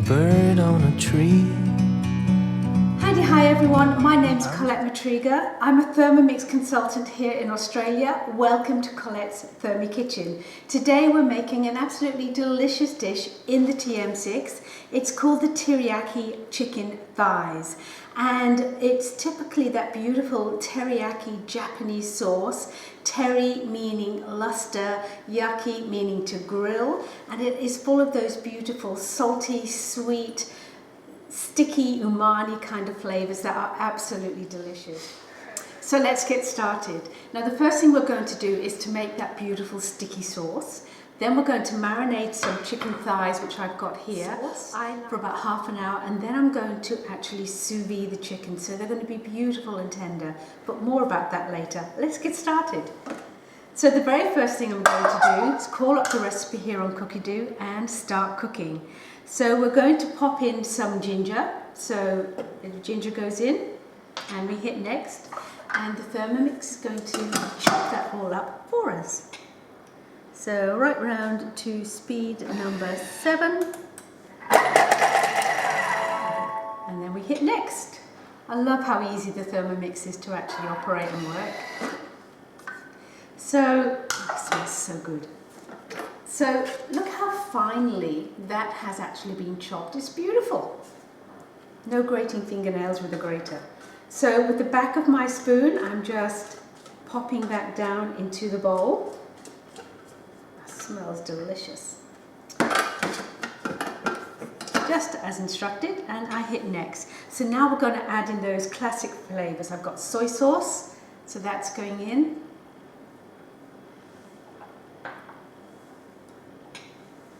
bird on a tree. Hi everyone, my name's Colette Matriga. I'm a Thermomix consultant here in Australia. Welcome to Colette's Thermi Kitchen. Today we're making an absolutely delicious dish in the TM6. It's called the Teryaki chicken thighs, and it's typically that beautiful teriyaki Japanese sauce. Teri meaning luster, yaki meaning to grill, and it is full of those beautiful salty, sweet, sticky umami kind of flavors that are absolutely delicious. So let's get started. Now the first thing we're going to do is to make that beautiful sticky sauce. Then we're going to marinate some chicken thighs, which I've got here, for about half an hour, and then I'm going to actually sous vide the chicken, so they're going to be beautiful and tender, but more about that later. Let's get started. So the very first thing I'm going to do is call up the recipe here on Cookidoo and start cooking. So we're going to pop in some ginger. So the ginger goes in and we hit next, and the Thermomix is going to chop that all up for us. So right round to speed number 7, and then we hit next. I love how easy the Thermomix is to actually operate and work. So, oh, it smells so good. So look how finely that has actually been chopped. It's beautiful. No grating fingernails with a grater. So with the back of my spoon, I'm just popping that down into the bowl. That smells delicious. Just as instructed, and I hit next. So now we're going to add in those classic flavors. I've got soy sauce, so that's going in.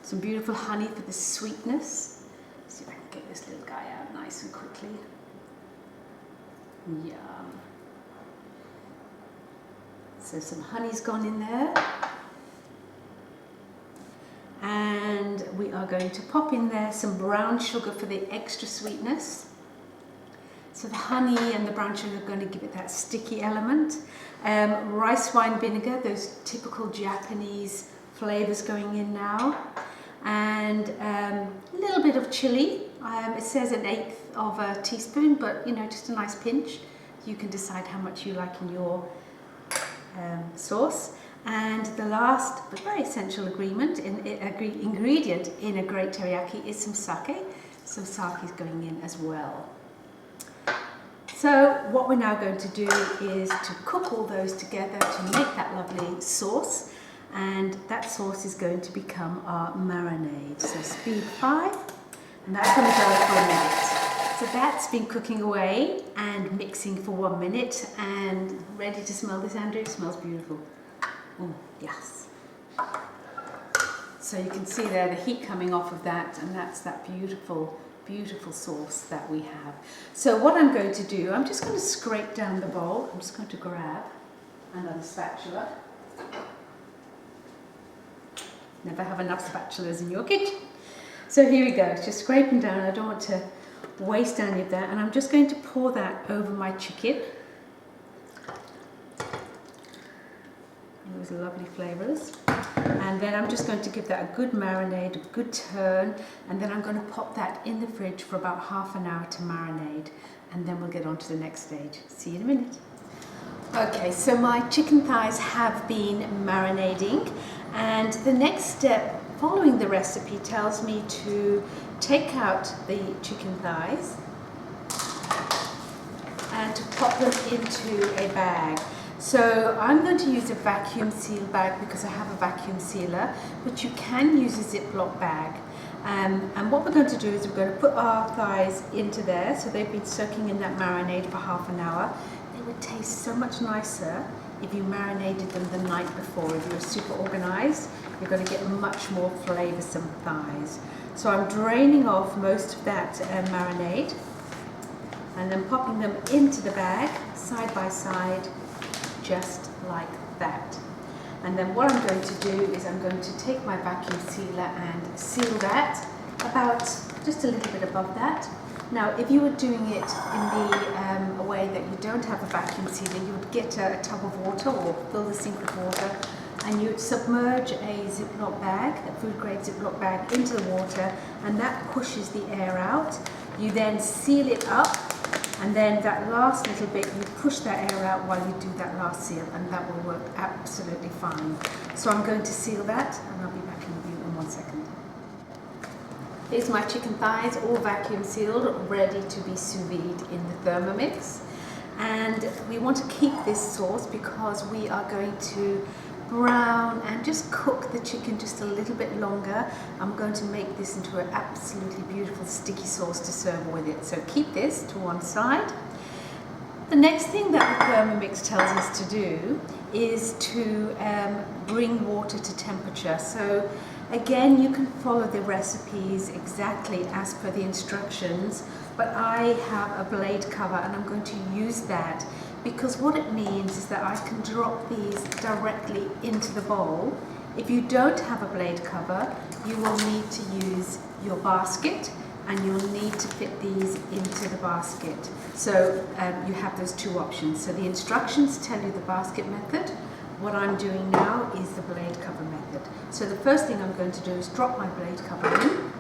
Some beautiful honey for the sweetness. Let's see if I can get this little guy out nice and quickly. Yum. So some honey's gone in there. And we are going to pop in there some brown sugar for the extra sweetness. So the honey and the brown sugar are going to give it that sticky element. Rice wine vinegar, those typical Japanese flavors going in now. And a little bit of chili. It says 1/8 of a teaspoon, but you know, just a nice pinch. You can decide how much you like in your sauce. And the last but very essential ingredient in a great teriyaki is some sake. Some sake is going in as well. So what we're now going to do is to cook all those together to make that lovely sauce. And that sauce is going to become our marinade. So speed 5, and that's going to go for a minute. So that's been cooking away and mixing for 1 minute, and ready to smell this, Andrew? It smells beautiful. Oh, yes. So you can see there the heat coming off of that, and that's that beautiful, beautiful sauce that we have. So what I'm going to do, I'm just going to scrape down the bowl. I'm just going to grab another spatula. Never have enough spatulas in your kitchen. So here we go, just scraping down. I don't want to waste any of that, and I'm just going to pour that over my chicken. Those lovely flavors. And then I'm just going to give that a good marinade, a good turn, and then I'm going to pop that in the fridge for about half an hour to marinade, and then we'll get on to the next stage. See you in a minute. Okay, so my chicken thighs have been marinating, and the next step following the recipe tells me to take out the chicken thighs and to pop them into a bag. So I'm going to use a vacuum seal bag because I have a vacuum sealer, but you can use a Ziploc bag. And what we're going to do is we're going to put our thighs into there. So they've been soaking in that marinade for half an hour. They would taste so much nicer if you marinated them the night before. If you're super organized, you're going to get much more flavoursome thighs. So I'm draining off most of that marinade and then popping them into the bag side by side, just like that. And then what I'm going to do is I'm going to take my vacuum sealer and seal that about just a little bit above that. Now, if you were doing it in the way that you don't have a vacuum sealer, you would get a tub of water or fill the sink with water and you submerge a Ziploc bag, a food grade Ziploc bag, into the water, and that pushes the air out. You then seal it up, and then that last little bit, you push that air out while you do that last seal, and that will work absolutely fine. So I'm going to seal that, and I'll be back with you in 1 second. Here's my chicken thighs, all vacuum sealed, ready to be sous vide in the Thermomix. And we want to keep this sauce because we are going to brown and just cook the chicken just a little bit longer. I'm going to make this into an absolutely beautiful sticky sauce to serve with it. So keep this to one side. The next thing that the Thermomix tells us to do is to bring water to temperature. So again, you can follow the recipes exactly as per the instructions, but I have a blade cover and I'm going to use that because what it means is that I can drop these directly into the bowl. If you don't have a blade cover, you will need to use your basket, and you'll need to fit these into the basket. So you have those two options. So the instructions tell you the basket method. What I'm doing now is the blade cover method. So the first thing I'm going to do is drop my blade cover in.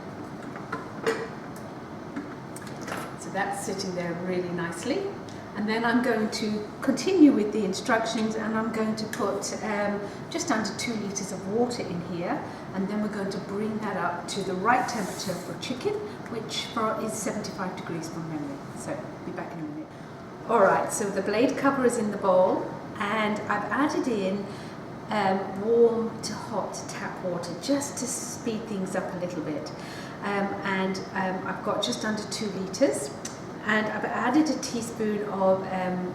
So that's sitting there really nicely. And then I'm going to continue with the instructions, and I'm going to put just under 2 litres of water in here, and then we're going to bring that up to the right temperature for chicken, which is 75 degrees from memory. So be back in a minute. All right, so the blade cover is in the bowl, and I've added in warm to hot tap water just to speed things up a little bit. I've got just under 2 litres. And I've added a teaspoon of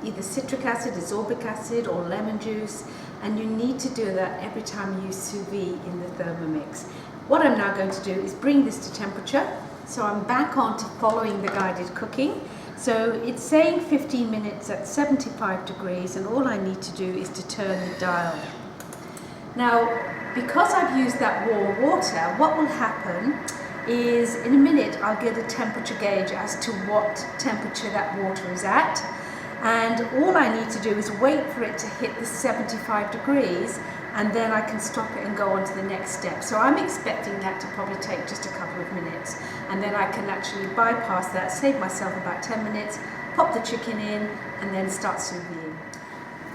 either citric acid, ascorbic acid, or lemon juice. And you need to do that every time you sous vide in the Thermomix. What I'm now going to do is bring this to temperature. So I'm back on to following the guided cooking. So it's saying 15 minutes at 75 degrees, and all I need to do is to turn the dial. Now, because I've used that warm water, what will happen is in a minute I'll get a temperature gauge as to what temperature that water is at, and all I need to do is wait for it to hit the 75 degrees, and then I can stop it and go on to the next step. So I'm expecting that to probably take just a couple of minutes, and then I can actually bypass that, save myself about 10 minutes, pop the chicken in, and then start sous viding.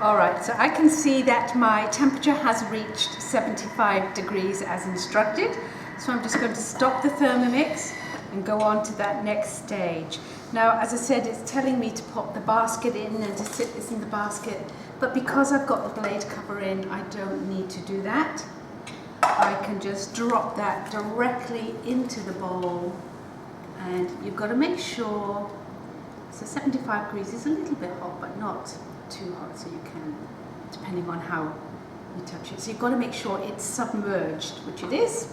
Alright, so I can see that my temperature has reached 75 degrees as instructed. So I'm just going to stop the Thermomix and go on to that next stage. Now, as I said, it's telling me to pop the basket in and to sit this in the basket, but because I've got the blade cover in, I don't need to do that. I can just drop that directly into the bowl, and you've got to make sure, so 75 degrees is a little bit hot, but not too hot, so you can, depending on how you touch it. So you've got to make sure it's submerged, which it is.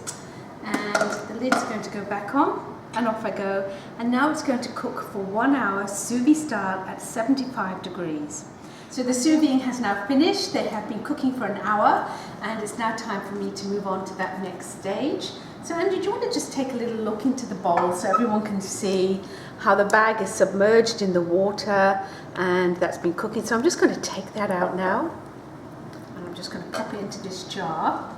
And the lid's going to go back on, and off I go. And now it's going to cook for 1 hour, sous vide style, at 75 degrees. So the sous vide has now finished. They have been cooking for an hour, and it's now time for me to move on to that next stage. So Andrew, do you want to just take a little look into the bowl so everyone can see how the bag is submerged in the water and that's been cooking? So I'm just going to take that out now, and I'm just going to pop it into this jar.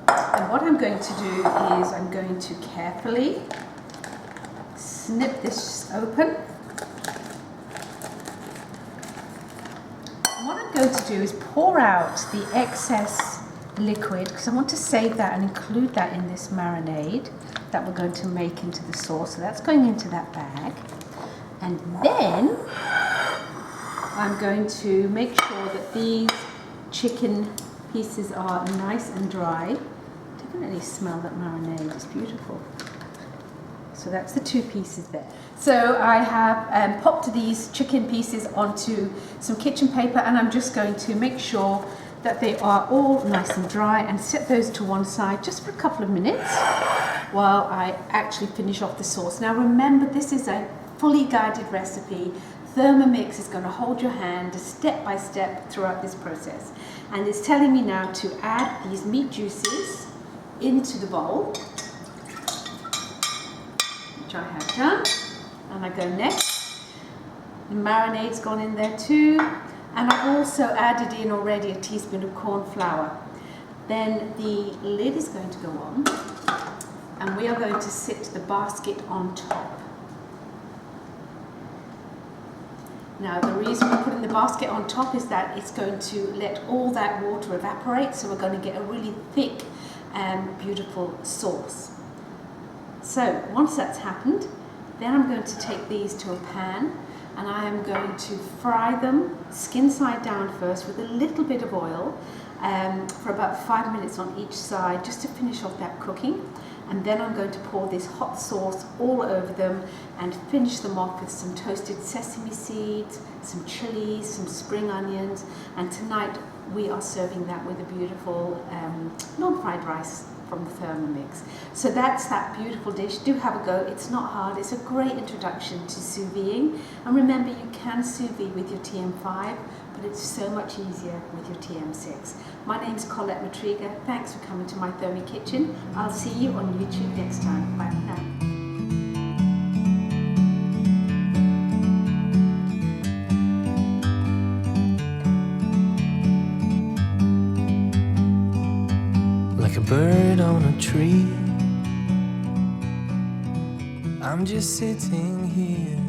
And what I'm going to do is I'm going to carefully snip this open. And what I'm going to do is pour out the excess liquid, because I want to save that and include that in this marinade that we're going to make into the sauce. So that's going into that bag. And then I'm going to make sure that these chicken pieces are nice and dry. Definitely smell that marinade, it's beautiful. So that's the 2 pieces there. So I have popped these chicken pieces onto some kitchen paper, and I'm just going to make sure that they are all nice and dry and set those to one side just for a couple of minutes while I actually finish off the sauce. Now remember, this is a fully guided recipe. Thermomix is going to hold your hand step by step throughout this process. And it's telling me now to add these meat juices into the bowl, which I have done, and I go next. The marinade's gone in there too. And I've also added in already a teaspoon of corn flour. Then the lid is going to go on, and we are going to sit the basket on top. Now the reason we're putting the basket on top is that it's going to let all that water evaporate, so we're going to get a really thick and beautiful sauce. So once that's happened, then I'm going to take these to a pan, and I am going to fry them skin side down first with a little bit of oil for about 5 minutes on each side, just to finish off that cooking. And then I'm going to pour this hot sauce all over them and finish them off with some toasted sesame seeds, some chilies, some spring onions, and tonight we are serving that with a beautiful non-fried rice from the Thermomix. So that's that beautiful dish. Do have a go. It's not hard. It's a great introduction to sous videing. And remember, you can sous vide with your TM5, but it's so much easier with your TM6. My name's Colette Matriga. Thanks for coming to my Thermi Kitchen. I'll see you on YouTube next time. Bye for now. Like a bird on a tree, I'm just sitting here